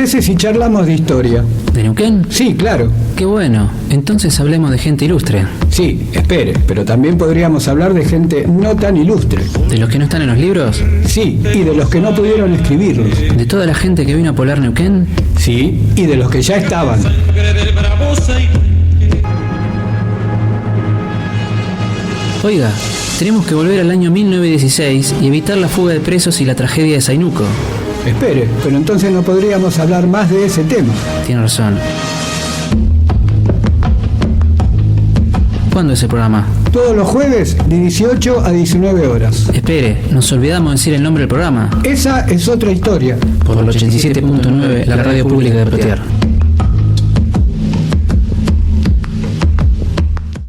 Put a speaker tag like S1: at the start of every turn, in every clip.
S1: parece si charlamos de historia?
S2: ¿De Neuquén?
S1: Sí, claro.
S2: Qué bueno. Entonces hablemos de gente ilustre.
S1: Sí, espere, pero también podríamos hablar de gente no tan ilustre.
S2: ¿De los que no están en los libros?
S1: Sí, y de los que no pudieron escribirlos.
S2: ¿De toda la gente que vino a poblar Neuquén?
S1: Sí, y de los que ya estaban.
S2: Oiga, tenemos que volver al año 1916 y evitar la fuga de presos y la tragedia de Zainuco.
S1: Espere, pero entonces no podríamos hablar más de ese tema.
S2: Tiene razón. ¿Cuándo es el programa?
S1: Todos los jueves de 18 a 19 horas.
S2: Espere, nos olvidamos de decir el nombre del programa.
S1: Esa es otra historia.
S2: Por el 87.9, la radio pública de Protear.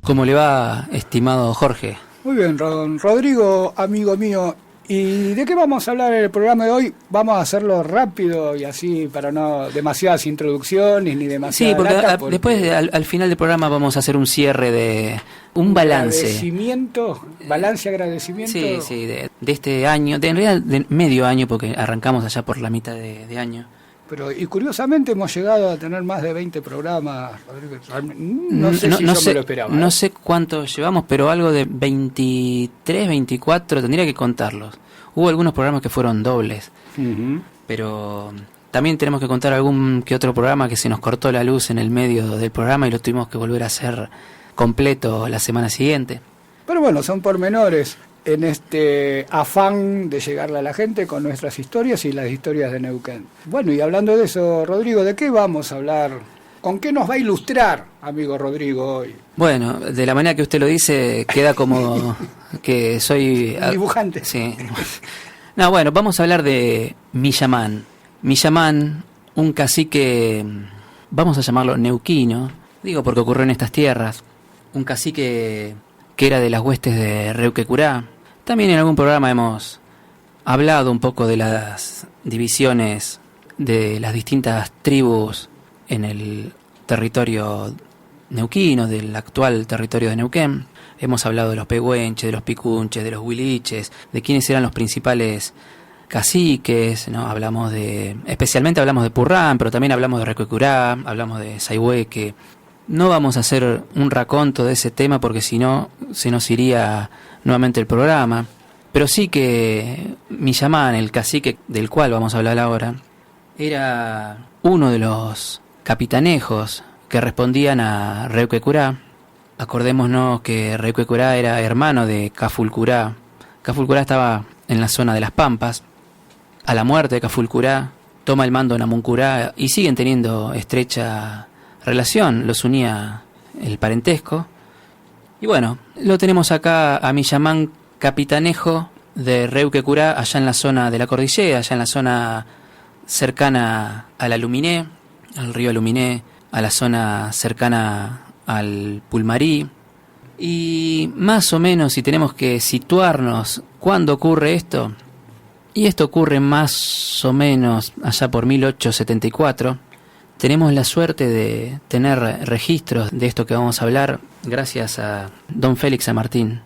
S2: ¿Cómo le va, estimado Jorge?
S1: Muy bien, Rodrigo, amigo mío. ¿Y de qué vamos a hablar en el programa de hoy? Vamos a hacerlo rápido y así para no demasiadas introducciones ni demasiadas.
S2: Sí, porque después al final del programa vamos a hacer un cierre de un balance.
S1: Balance, agradecimiento.
S2: Sí, de este año, en realidad de medio año, porque arrancamos allá por la mitad de año.
S1: Pero, y curiosamente hemos llegado a tener más de 20 programas, Rodrigo. No sé si yo me lo esperaba.
S2: No sé cuántos llevamos, pero algo de 23, 24, tendría que contarlos. Hubo algunos programas que fueron dobles, pero también tenemos que contar algún que otro programa que se nos cortó la luz en el medio del programa y lo tuvimos que volver a hacer completo la semana siguiente.
S1: Pero bueno, son pormenores en este afán de llegarle a la gente con nuestras historias y las historias de Neuquén. Bueno, y hablando de eso, Rodrigo, ¿de qué vamos a hablar? ¿Con qué nos va a ilustrar, amigo Rodrigo, hoy?
S2: Bueno, de la manera que usted lo dice, queda como que soy...
S1: dibujante.
S2: Sí. No, bueno, vamos a hablar de Millamán. Millamán, un cacique, vamos a llamarlo neuquino, digo porque ocurrió en estas tierras, un cacique que era de las huestes de Reuquecurá. También en algún programa hemos hablado un poco de las divisiones de las distintas tribus en el territorio neuquino, del actual territorio de Neuquén. Hemos hablado de los pehuenches, de los picunches, de los huiliches, de quiénes eran los principales caciques, ¿no? Especialmente hablamos de Purrán, pero también hablamos de Reuquecurá, hablamos de Sayhueque. No vamos a hacer un raconto de ese tema porque si no se nos iría nuevamente el programa, pero sí que Millamán, el cacique del cual vamos a hablar ahora, era uno de los capitanejos que respondían a Reuquecurá. Acordémonos que Reuquecurá era hermano de Cafulcurá. Cafulcurá estaba en la zona de las Pampas. A la muerte de Cafulcurá toma el mando Namuncurá y siguen teniendo estrecha relación, los unía el parentesco. Y bueno, lo tenemos acá a Millamán, capitanejo de Reuquecurá, allá en la zona de la cordillera, allá en la zona cercana a la Luminé, al río Luminé, a la zona cercana al Pulmarí. Y más o menos, si tenemos que situarnos, ¿cuándo ocurre esto? Y esto ocurre más o menos allá por 1874. Tenemos la suerte de tener registros de esto que vamos a hablar gracias a don Félix San Martín.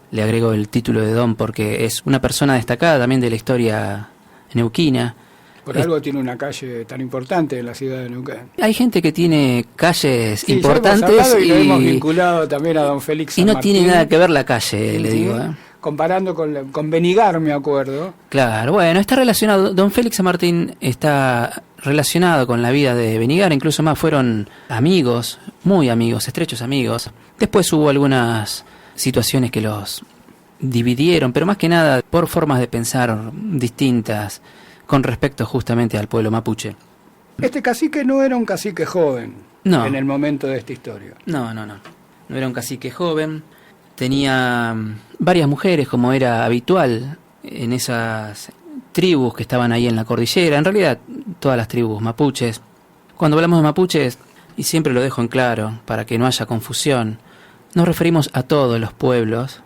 S2: Le agrego el título de don porque es una persona destacada también de la historia neuquina.
S1: Por algo tiene una calle tan importante en la ciudad de Neuquén.
S2: Hay gente que tiene calles importantes
S1: ya hemos hablado y lo hemos vinculado también a don Félix San
S2: Martín. Y no tiene nada que ver la calle,
S1: sí,
S2: le digo.
S1: Comparando con Benigar, me acuerdo.
S2: Claro, bueno, está relacionado. Don Félix San Martín está relacionado con la vida de Benigar, incluso más fueron amigos, muy amigos, estrechos amigos. Después hubo algunas situaciones que los dividieron, pero más que nada por formas de pensar distintas con respecto justamente al pueblo mapuche.
S1: Este cacique no era un cacique joven en el momento de esta historia.
S2: No era un cacique joven. Tenía varias mujeres, como era habitual en esas tribus que estaban ahí en la cordillera. En realidad, todas las tribus mapuches. Cuando hablamos de mapuches, y siempre lo dejo en claro para que no haya confusión, nos referimos a todos los pueblos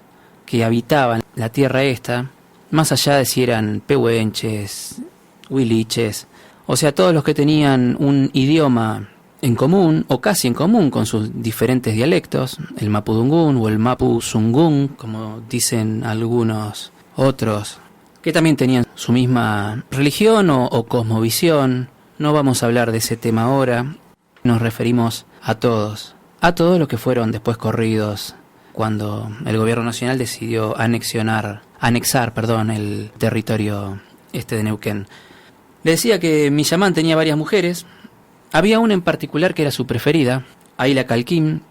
S2: que habitaban la tierra esta, más allá de si eran pehuenches, huiliches, o sea, todos los que tenían un idioma en común, o casi en común, con sus diferentes dialectos, el mapudungún o el mapuzungún, como dicen algunos otros, que también tenían su misma religión o cosmovisión, no vamos a hablar de ese tema ahora. Nos referimos a todos los que fueron después corridos cuando el gobierno nacional decidió anexar el territorio de Neuquén. Le decía que Millamán tenía varias mujeres. Había una en particular que era su preferida, Aila Calquín,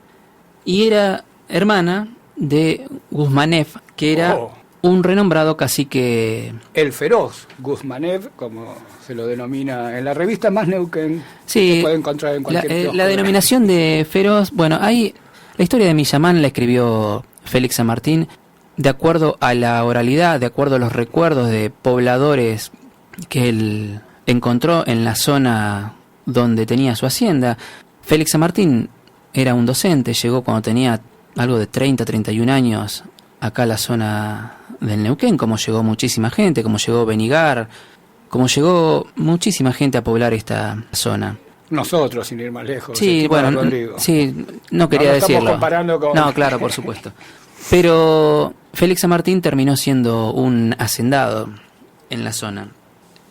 S2: y era hermana de Guzmanev, que era un renombrado cacique.
S1: El feroz Guzmanev, como se lo denomina en la revista Más Neuquén,
S2: sí,
S1: se puede encontrar en cualquier kiosco.
S2: La denominación de feroz, bueno, la historia de Millamán la escribió Félix San Martín de acuerdo a la oralidad, de acuerdo a los recuerdos de pobladores que él encontró en la zona donde tenía su hacienda. Félix San Martín era un docente, llegó cuando tenía algo de 31 años acá a la zona del Neuquén, como llegó muchísima gente, como llegó Benigar, como llegó muchísima gente a poblar esta zona.
S1: Nosotros, sin ir más lejos.
S2: Sí, bueno,
S1: Rodrigo.
S2: Sí, no quería decirlo.
S1: Estamos comparando con...
S2: No, claro, por supuesto. Pero Félix San Martín terminó siendo un hacendado en la zona.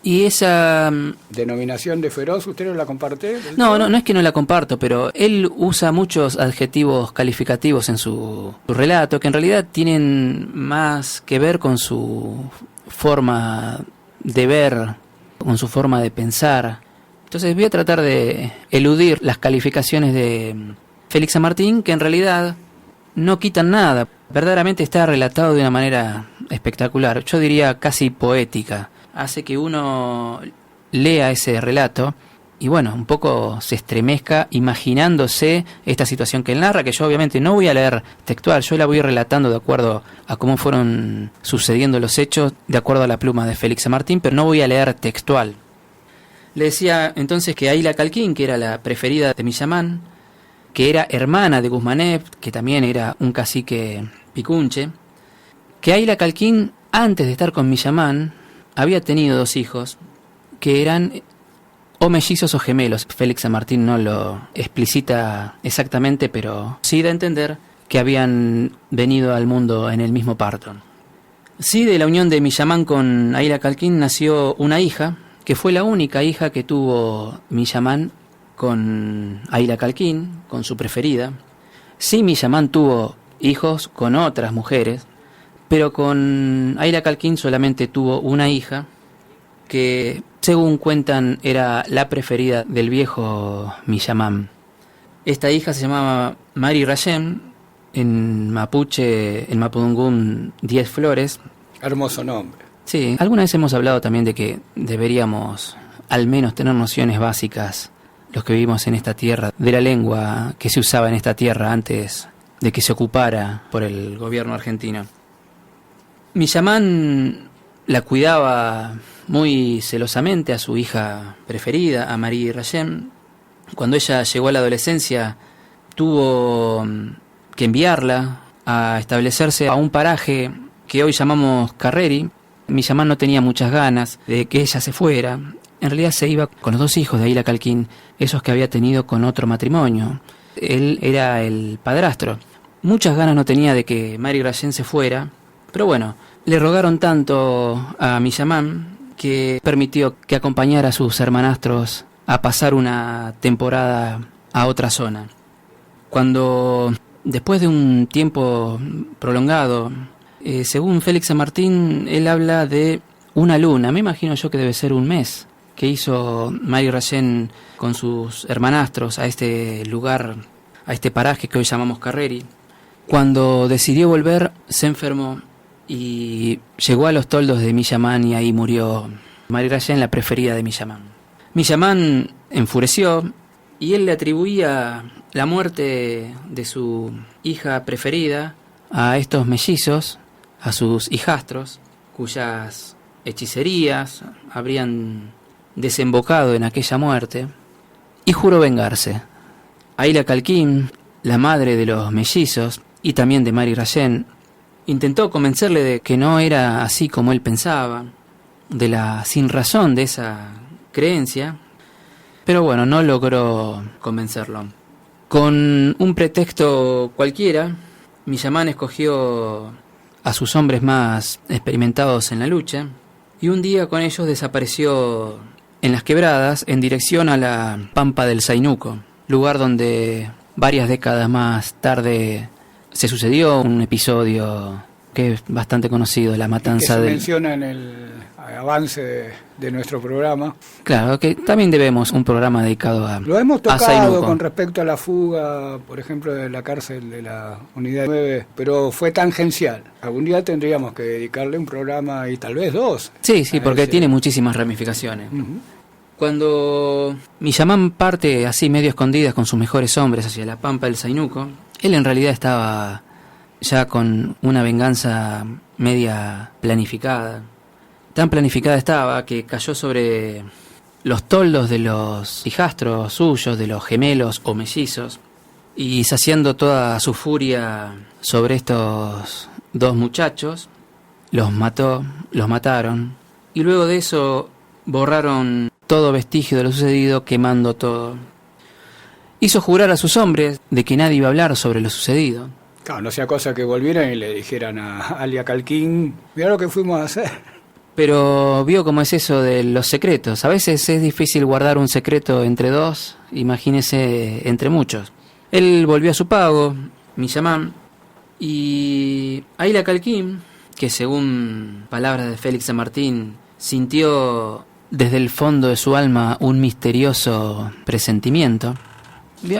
S2: Y esa
S1: denominación de feroz, ¿usted no la comparte?
S2: No es que no la comparto, pero él usa muchos adjetivos calificativos en su relato que en realidad tienen más que ver con su forma de ver, con su forma de pensar. Entonces voy a tratar de eludir las calificaciones de Félix San Martín, que en realidad no quitan nada. Verdaderamente está relatado de una manera espectacular, yo diría casi poética. Hace que uno lea ese relato y bueno, un poco se estremezca imaginándose esta situación que él narra, que yo obviamente no voy a leer textual, yo la voy relatando de acuerdo a cómo fueron sucediendo los hechos, de acuerdo a la pluma de Félix San Martín, pero no voy a leer textual. Le decía entonces que Aila Calquín, que era la preferida de Millamán, que era hermana de Guzmanev, que también era un cacique picunche, que Aila Calquín, antes de estar con Millamán, había tenido 2 hijos que eran o mellizos o gemelos. Félix San Martín no lo explicita exactamente, pero sí da a entender que habían venido al mundo en el mismo parto. Sí, de la unión de Millamán con Aila Calquín nació una hija, que fue la única hija que tuvo Millamán con Aila Calquín, con su preferida. Sí, Millamán tuvo hijos con otras mujeres, pero con Aila Calquín solamente tuvo una hija que, según cuentan, era la preferida del viejo Millamán. Esta hija se llamaba Mari Rayem, en mapuche, en mapudungún 10 flores.
S1: Hermoso nombre.
S2: Sí, alguna vez hemos hablado también de que deberíamos al menos tener nociones básicas, los que vivimos en esta tierra, de la lengua que se usaba en esta tierra antes de que se ocupara por el gobierno argentino. Millamán la cuidaba muy celosamente a su hija preferida, a Marie Rayem. Cuando ella llegó a la adolescencia, tuvo que enviarla a establecerse a un paraje que hoy llamamos Carreri. Millamán no tenía muchas ganas de que ella se fuera. En realidad se iba con los 2 hijos de Aila Calquín, esos que había tenido con otro matrimonio. Él era el padrastro. Muchas ganas no tenía de que Marie Rayem se fuera, pero bueno, le rogaron tanto a Millamán que permitió que acompañara a sus hermanastros a pasar una temporada a otra zona. Cuando, después de un tiempo prolongado, según Félix San Martín, él habla de una luna, me imagino yo que debe ser un mes, que hizo Marie Rayem con sus hermanastros a este lugar, a este paraje que hoy llamamos Carreri. Cuando decidió volver, se enfermó y llegó a los toldos de Millamán y ahí murió Marie Rayem, la preferida de Millamán. Millamán enfureció y él le atribuía la muerte de su hija preferida a estos mellizos, a sus hijastros, cuyas hechicerías habrían desembocado en aquella muerte, y juró vengarse. Aila Calquín, la madre de los mellizos y también de Marie Rayem, intentó convencerle de que no era así como él pensaba, de la sinrazón de esa creencia, pero bueno, no logró convencerlo. Con un pretexto cualquiera, Millamán escogió a sus hombres más experimentados en la lucha, y un día con ellos desapareció en las quebradas en dirección a la Pampa del Zainuco, lugar donde varias décadas más tarde se sucedió un episodio que es bastante conocido, la matanza
S1: que se
S2: del...
S1: menciona en el avance de nuestro programa.
S2: Claro, que también debemos un programa dedicado a
S1: Lo hemos
S2: a
S1: tocado
S2: Zainuco.
S1: con respecto a la fuga, por ejemplo, de la cárcel de la Unidad 9, pero fue tangencial. Algún día tendríamos que dedicarle un programa y tal vez dos.
S2: Sí, sí,
S1: a
S2: porque
S1: ese.
S2: tiene muchísimas ramificaciones.
S1: Ujú.
S2: Cuando Millamán parte así medio escondidas con sus mejores hombres hacia la Pampa del Zainuco, él en realidad estaba ya con una venganza media planificada. Tan planificada estaba que cayó sobre los toldos de los hijastros suyos, de los gemelos o mellizos, y saciando toda su furia sobre estos dos muchachos, los mataron, y luego de eso borraron todo vestigio de lo sucedido, quemando todo. Hizo jurar a sus hombres de que nadie iba a hablar sobre lo sucedido.
S1: Claro, no sea cosa que volvieran y le dijeran a Alia Calquín, mira lo que fuimos a hacer.
S2: Pero vio cómo es eso de los secretos. A veces es difícil guardar un secreto entre dos, imagínese entre muchos. Él volvió a su pago, Millamán, y Aila Calquín, que según palabras de Félix San Martín, sintió desde el fondo de su alma un misterioso presentimiento.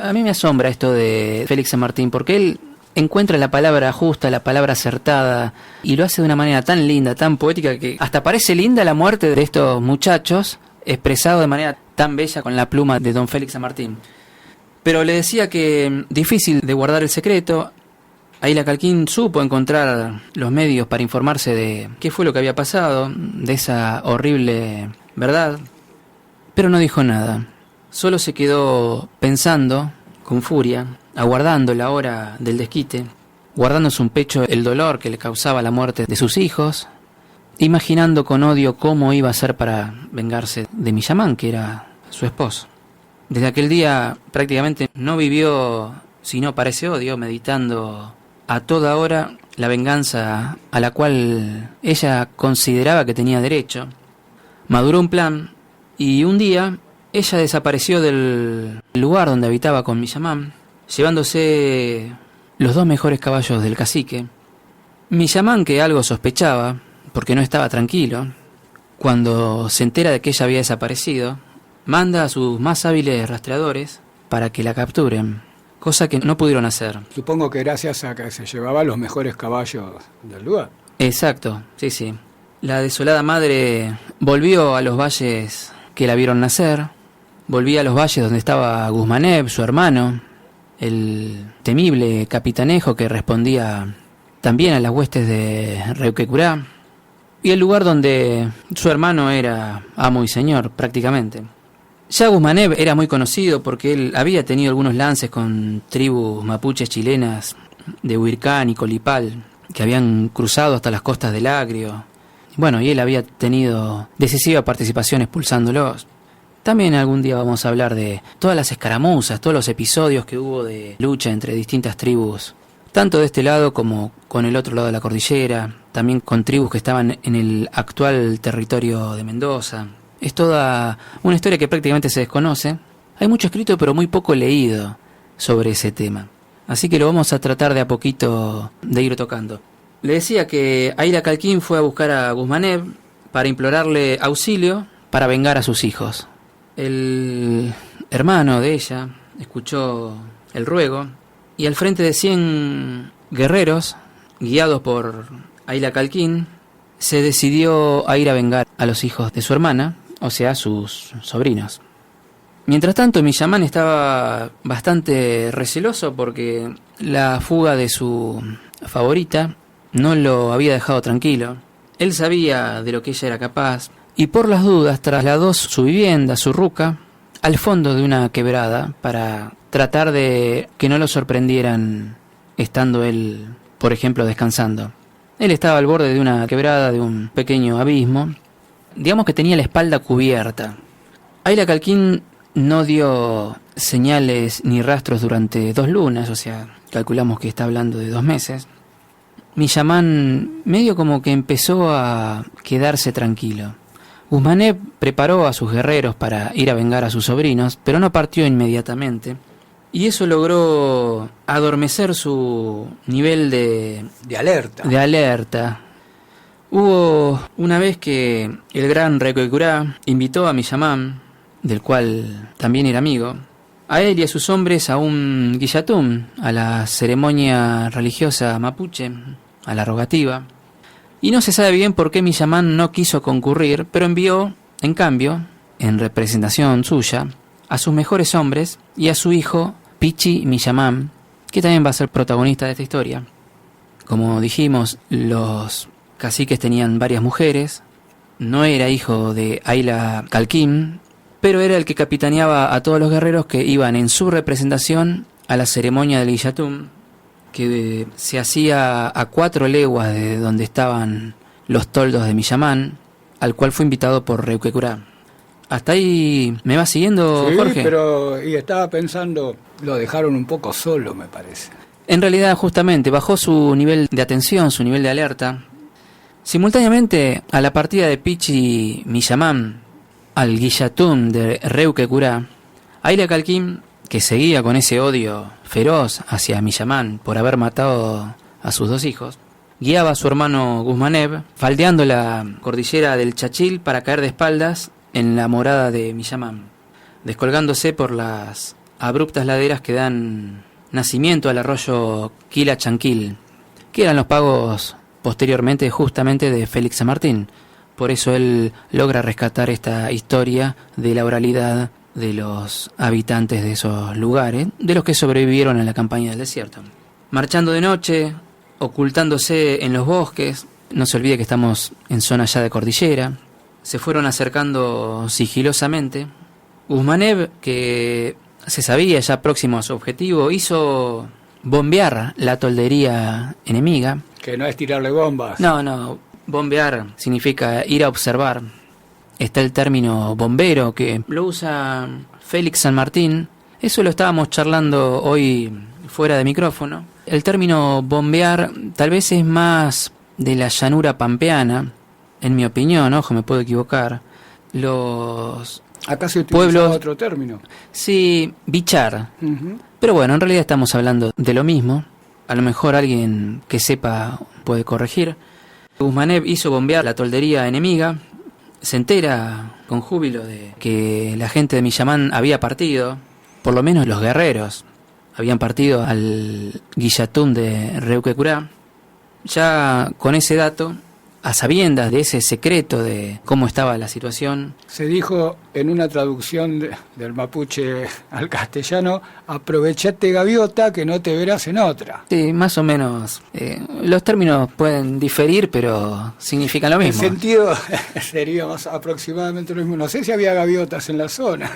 S2: A mí me asombra esto de Félix San Martín, porque él encuentra la palabra justa, la palabra acertada, y lo hace de una manera tan linda, tan poética, que hasta parece linda la muerte de estos muchachos, expresado de manera tan bella con la pluma de don Félix San Martín. Pero le decía que difícil de guardar el secreto. Aila Calquín supo encontrar los medios para informarse de qué fue lo que había pasado, de esa horrible verdad, pero no dijo nada. Solo se quedó pensando con furia, aguardando la hora del desquite, guardando en su pecho el dolor que le causaba la muerte de sus hijos, imaginando con odio cómo iba a ser para vengarse de Millamán, que era su esposo. Desde aquel día prácticamente no vivió sino para ese odio, meditando a toda hora la venganza a la cual ella consideraba que tenía derecho. Maduró un plan y un día ella desapareció del lugar donde habitaba con Millamán, llevándose los dos mejores caballos del cacique. Millamán, que algo sospechaba, porque no estaba tranquilo, cuando se entera de que ella había desaparecido, manda a sus más hábiles rastreadores para que la capturen, cosa que no pudieron hacer.
S1: Supongo que gracias a que se llevaba los mejores caballos del lugar.
S2: Exacto, sí, sí. La desolada madre volvió a los valles que la vieron nacer, volvía a los valles donde estaba Guzmanev, su hermano, el temible capitanejo que respondía también a las huestes de Reuquecurá, y el lugar donde su hermano era amo y señor prácticamente. Ya Guzmanev era muy conocido porque él había tenido algunos lances con tribus mapuches chilenas de Huircán y Colipal, que habían cruzado hasta las costas del Agrio. Bueno, y él había tenido decisiva participación expulsándolos. También algún día vamos a hablar de todas las escaramuzas, todos los episodios que hubo de lucha entre distintas tribus, tanto de este lado como con el otro lado de la cordillera, también con tribus que estaban en el actual territorio de Mendoza. Es toda una historia que prácticamente se desconoce. Hay mucho escrito pero muy poco leído sobre ese tema. Así que lo vamos a tratar de a poquito de ir tocando. Le decía que Aila Calquín fue a buscar a Guzmanev para implorarle auxilio para vengar a sus hijos. El hermano de ella escuchó el ruego y al frente de 100 guerreros, guiados por Aila Calquín, se decidió a ir a vengar a los hijos de su hermana, o sea, sus sobrinos. Mientras tanto, Millamán estaba bastante receloso porque la fuga de su favorita no lo había dejado tranquilo. Él sabía de lo que ella era capaz y por las dudas trasladó su vivienda, su ruca, al fondo de una quebrada para tratar de que no lo sorprendieran estando él, por ejemplo, descansando. Él estaba al borde de una quebrada, de un pequeño abismo. Digamos que tenía la espalda cubierta. Aila Calquín no dio señales ni rastros durante 2 lunas, o sea, calculamos que está hablando de 2 meses. Millamán medio como que empezó a quedarse tranquilo, Guzmanev preparó a sus guerreros para ir a vengar a sus sobrinos, pero no partió inmediatamente, y eso logró adormecer su nivel de alerta. Hubo una vez que el gran Requecurá invitó a Millamán, del cual también era amigo, a él y a sus hombres a un guillatún, a la ceremonia religiosa mapuche, a la rogativa. Y no se sabe bien por qué Millamán no quiso concurrir, pero envió, en cambio, en representación suya, a sus mejores hombres y a su hijo Pichi Millamán, que también va a ser protagonista de esta historia. Como dijimos, los caciques tenían varias mujeres, no era hijo de Ayla Calquín, pero era el que capitaneaba a todos los guerreros que iban en su representación a la ceremonia del guillatún, que se hacía a 4 leguas de donde estaban los toldos de Millamán, al cual fue invitado por Requecurá. ¿Hasta ahí me va siguiendo,
S1: sí,
S2: Jorge?
S1: Pero y estaba pensando, lo dejaron un poco solo, me parece.
S2: En realidad, justamente, bajó su nivel de atención, su nivel de alerta. Simultáneamente, a la partida de Pichi Millamán al guillatún de Requecurá, Ayla Calquín, que seguía con ese odio feroz hacia Millamán por haber matado a sus 2 hijos, guiaba a su hermano Guzmanev, faldeando la cordillera del Chachil para caer de espaldas en la morada de Millamán, descolgándose por las abruptas laderas que dan nacimiento al arroyo Quila Chanquil, que eran los pagos posteriormente justamente de Félix San Martín. Por eso él logra rescatar esta historia de la oralidad de los habitantes de esos lugares, de los que sobrevivieron en la campaña del desierto. Marchando de noche, ocultándose en los bosques, no se olvide que estamos en zona ya de cordillera, se fueron acercando sigilosamente. Guzmanev, que se sabía ya próximo a su objetivo, hizo bombear la toldería enemiga.
S1: Que no es tirarle bombas.
S2: No, bombear significa ir a observar. Está el término bombero, que lo usa Félix San Martín. Eso lo estábamos charlando hoy fuera de micrófono. El término bombear tal vez es más de la llanura pampeana, en mi opinión, ojo, me puedo equivocar. Los
S1: acá se utiliza
S2: pueblos,
S1: otro término.
S2: Sí, bichar.
S1: Uh-huh.
S2: Pero bueno, en realidad estamos hablando de lo mismo. A lo mejor alguien que sepa puede corregir. Guzmanev hizo bombear la toldería enemiga. Se entera con júbilo de que la gente de Millamán había partido, por lo menos los guerreros habían partido al guillatún de Requecurá. Ya con ese dato, a sabiendas de ese secreto de cómo estaba la situación,
S1: se dijo en una traducción del mapuche al castellano: aprovechate, gaviota, que no te verás en otra.
S2: Sí, más o menos. Los términos pueden diferir, pero significan lo mismo.
S1: El sentido sería más aproximadamente lo mismo. No sé si había gaviotas en la zona.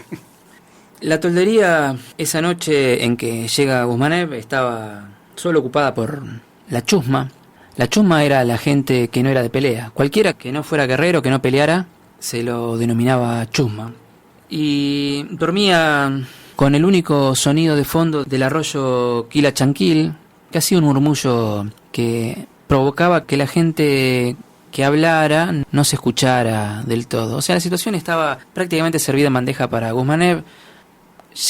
S2: La toldería, esa noche en que llega Guzmanev, estaba solo ocupada por la chusma. La chusma era la gente que no era de pelea. Cualquiera que no fuera guerrero, que no peleara, se lo denominaba chusma. Y dormía con el único sonido de fondo del arroyo Quila Chanquil, que hacía un murmullo que provocaba que la gente que hablara no se escuchara del todo. O sea, la situación estaba prácticamente servida en bandeja para Guzmanev.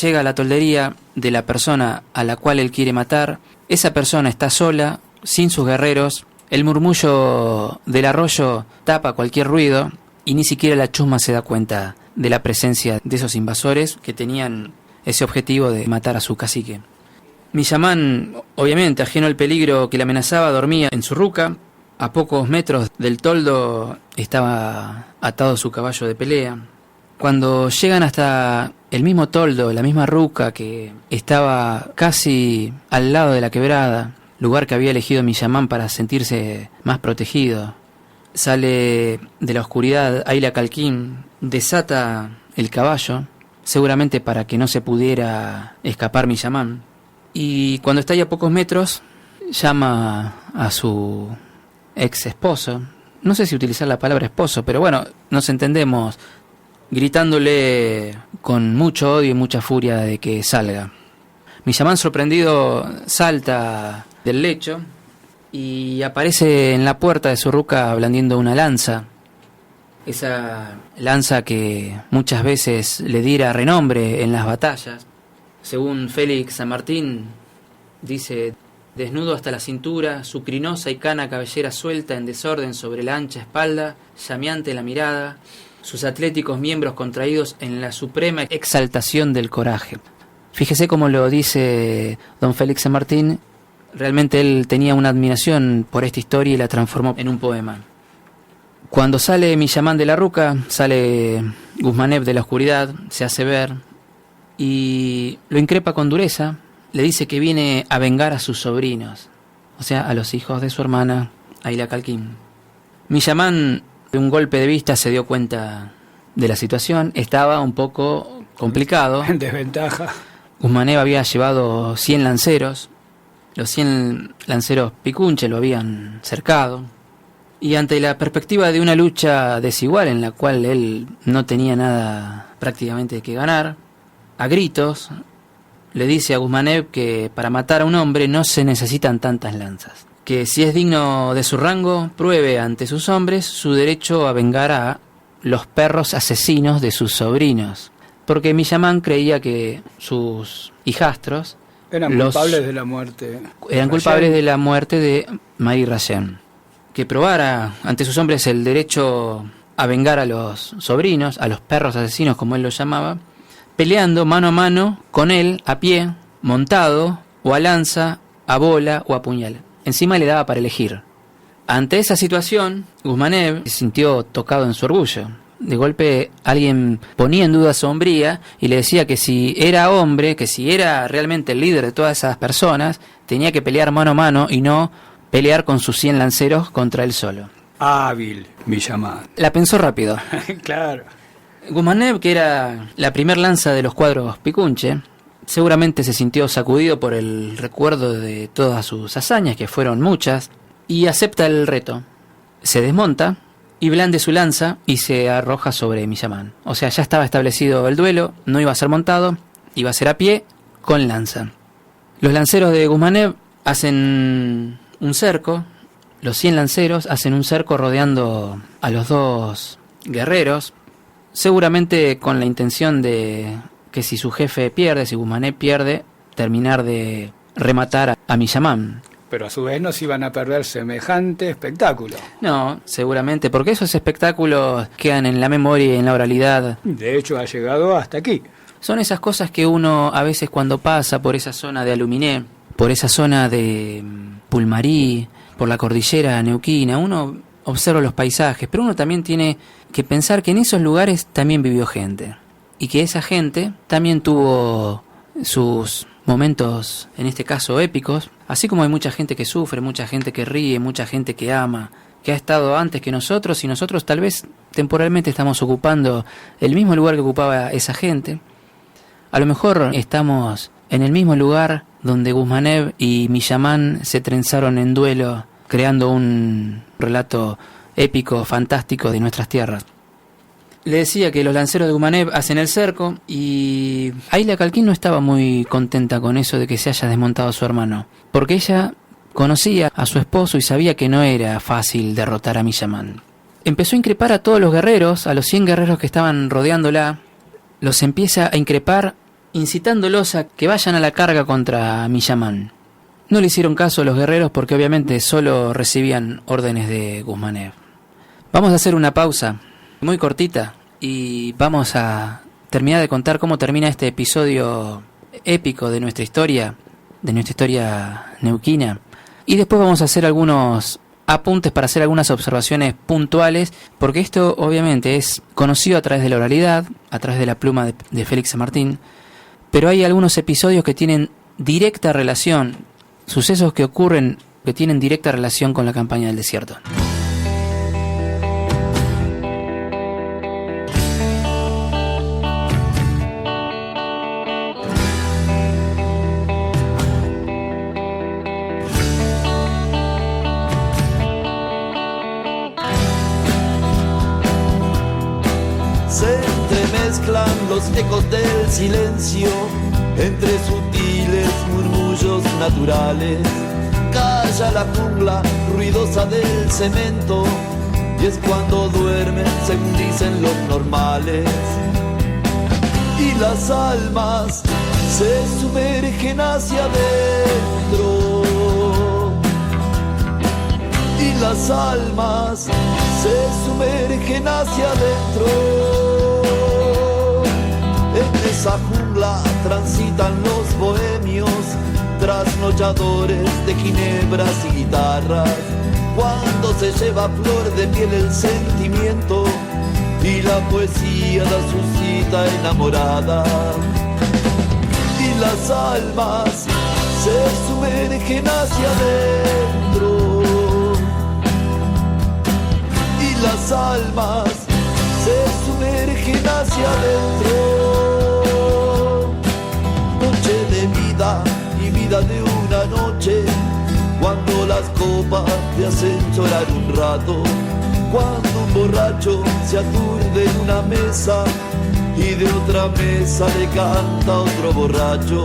S2: Llega a la toldería de la persona a la cual él quiere matar. Esa persona está sola, sin sus guerreros. El murmullo del arroyo tapa cualquier ruido y ni siquiera la chusma se da cuenta de la presencia de esos invasores que tenían ese objetivo de matar a su cacique. Millamán, obviamente ajeno al peligro que le amenazaba, dormía en su ruca. A pocos metros del toldo estaba atado su caballo de pelea. Cuando llegan hasta el mismo toldo, la misma ruca que estaba casi al lado de la quebrada, lugar que había elegido Millamán para sentirse más protegido, sale de la oscuridad Ayla Calquín, desata el caballo, seguramente para que no se pudiera escapar Millamán, y cuando está ahí a pocos metros, llama a su ex esposo, no sé si utilizar la palabra esposo, pero bueno, nos entendemos, gritándole con mucho odio y mucha furia de que salga. Millamán, sorprendido, salta del lecho y aparece en la puerta de su ruca blandiendo una lanza. esa lanza que muchas veces le diera renombre en las batallas. Según Félix San Martín, dice: desnudo hasta la cintura, su crinosa y cana cabellera suelta en desorden sobre la ancha espalda, llameante la mirada, sus atléticos miembros contraídos en la suprema exaltación del coraje. Fíjese cómo lo dice don Félix San Martín. Realmente él tenía una admiración por esta historia y la transformó en un poema. Cuando sale Millamán de la ruca, sale Guzmanev de la oscuridad, se hace ver y lo increpa con dureza. Le dice que viene a vengar a sus sobrinos, o sea, a los hijos de su hermana, Ayla Calquín. Millamán, de un golpe de vista, se dio cuenta de la situación. Estaba un poco complicado.
S1: En desventaja.
S2: Guzmanev había llevado 100 lanceros. Los 100 lanceros picunche lo habían cercado. Y ante la perspectiva de una lucha desigual en la cual él no tenía nada prácticamente que ganar, a gritos le dice a Guzmanev que para matar a un hombre no se necesitan tantas lanzas, que si es digno de su rango, pruebe ante sus hombres su derecho a vengar a los perros asesinos de sus sobrinos, porque Millamán creía que sus hijastros
S1: eran culpables de la muerte
S2: de Marie Rayen. Que probara ante sus hombres el derecho a vengar a los sobrinos, a los perros asesinos como él los llamaba, peleando mano a mano con él, a pie, montado, o a lanza, a bola o a puñal. Encima le daba para elegir. Ante esa situación, Guzmanev se sintió tocado en su orgullo. De golpe alguien ponía en duda su hombría y le decía que si era hombre, que si era realmente el líder de todas esas personas, tenía que pelear mano a mano y no pelear con sus 100 lanceros contra él solo.
S1: Hábil, Millamán.
S2: La pensó rápido.
S1: Claro.
S2: Guzmanev, que era la primer lanza de los cuadros picunche, seguramente se sintió sacudido por el recuerdo de todas sus hazañas, que fueron muchas, y acepta el reto. Se desmonta y blande su lanza y se arroja sobre Millamán. O sea, ya estaba establecido el duelo, no iba a ser montado, iba a ser a pie con lanza. Los lanceros de Guzmanev hacen un cerco, los 100 lanceros hacen un cerco rodeando a los dos guerreros, seguramente con la intención de que si su jefe pierde, si Guzmanev pierde, terminar de rematar a Millamán.
S1: Pero a su vez no se iban a perder semejante espectáculo.
S2: No, seguramente, porque esos espectáculos quedan en la memoria y en la oralidad.
S1: De hecho, ha llegado hasta aquí.
S2: Son esas cosas que uno a veces cuando pasa por esa zona de Aluminé, por esa zona de Pulmarí, por la cordillera neuquina, uno observa los paisajes, pero uno también tiene que pensar que en esos lugares también vivió gente. Y que esa gente también tuvo sus momentos, en este caso épicos, así como hay mucha gente que sufre, mucha gente que ríe, mucha gente que ama, que ha estado antes que nosotros y nosotros tal vez temporalmente estamos ocupando el mismo lugar que ocupaba esa gente. A lo mejor estamos en el mismo lugar donde Guzmanev y Millamán se trenzaron en duelo, creando un relato épico, fantástico de nuestras tierras. Le decía que los lanceros de Guzmanev hacen el cerco y Ayla Calquín no estaba muy contenta con eso de que se haya desmontado a su hermano, porque ella conocía a su esposo y sabía que no era fácil derrotar a Millamán. Empezó a increpar a todos los guerreros, a los 100 guerreros que estaban rodeándola, los empieza a increpar incitándolos a que vayan a la carga contra Millamán. No le hicieron caso a los guerreros porque obviamente solo recibían órdenes de Guzmanev. Vamos a hacer una pausa muy cortita y vamos a terminar de contar cómo termina este episodio épico de nuestra historia neuquina, y después vamos a hacer algunos apuntes para hacer algunas observaciones puntuales, porque esto obviamente es conocido a través de la oralidad, a través de la pluma de Félix San Martín, pero hay algunos episodios que tienen directa relación, sucesos que ocurren que tienen directa relación con la campaña del desierto.
S3: Los ecos del silencio entre sutiles murmullos naturales. Calla la jungla ruidosa del cemento y es cuando duermen según dicen los normales. Y las almas se sumergen hacia adentro, y las almas se sumergen hacia adentro. En esa jungla transitan los bohemios, trasnolladores de ginebras y guitarras, cuando se lleva a flor de piel el sentimiento y la poesía da su cita enamorada. Y las almas se sumergen hacia adentro, y las almas se sumergen hacia adentro. Noche de vida y vida de una noche, cuando las copas te hacen llorar un rato, cuando un borracho se aturde en una mesa y de otra mesa le canta otro borracho.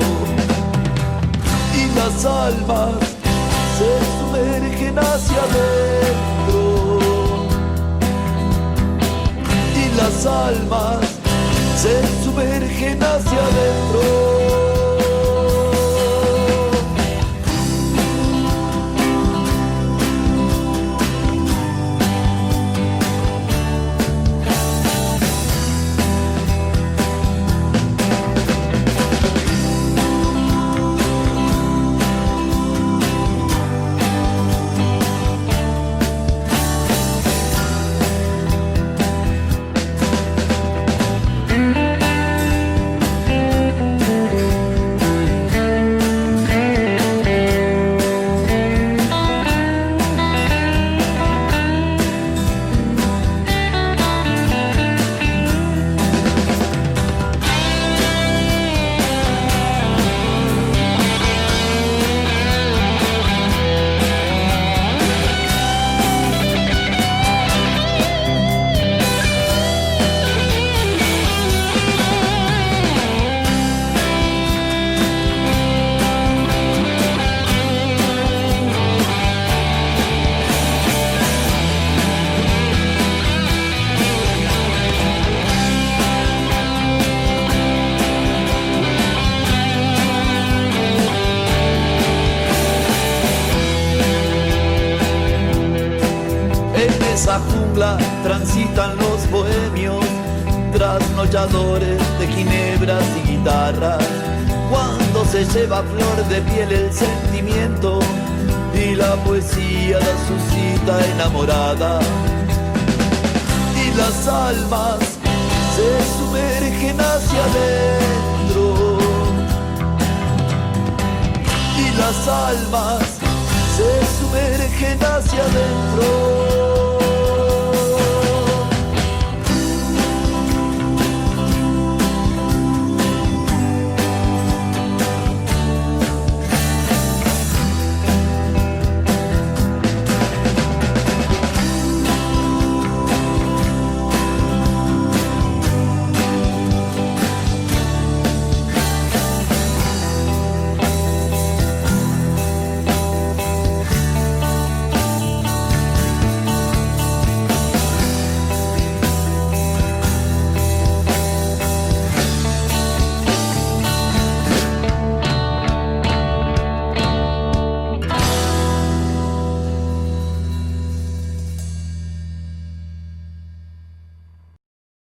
S3: Y las almas se sumergen hacia adentro, y las almas se sumergen hacia adentro. Transitan los bohemios, trasnolladores de ginebras y guitarras, cuando se lleva a flor de piel el sentimiento y la poesía da su cita enamorada. Y las almas se sumergen hacia adentro, y las almas se sumergen hacia adentro.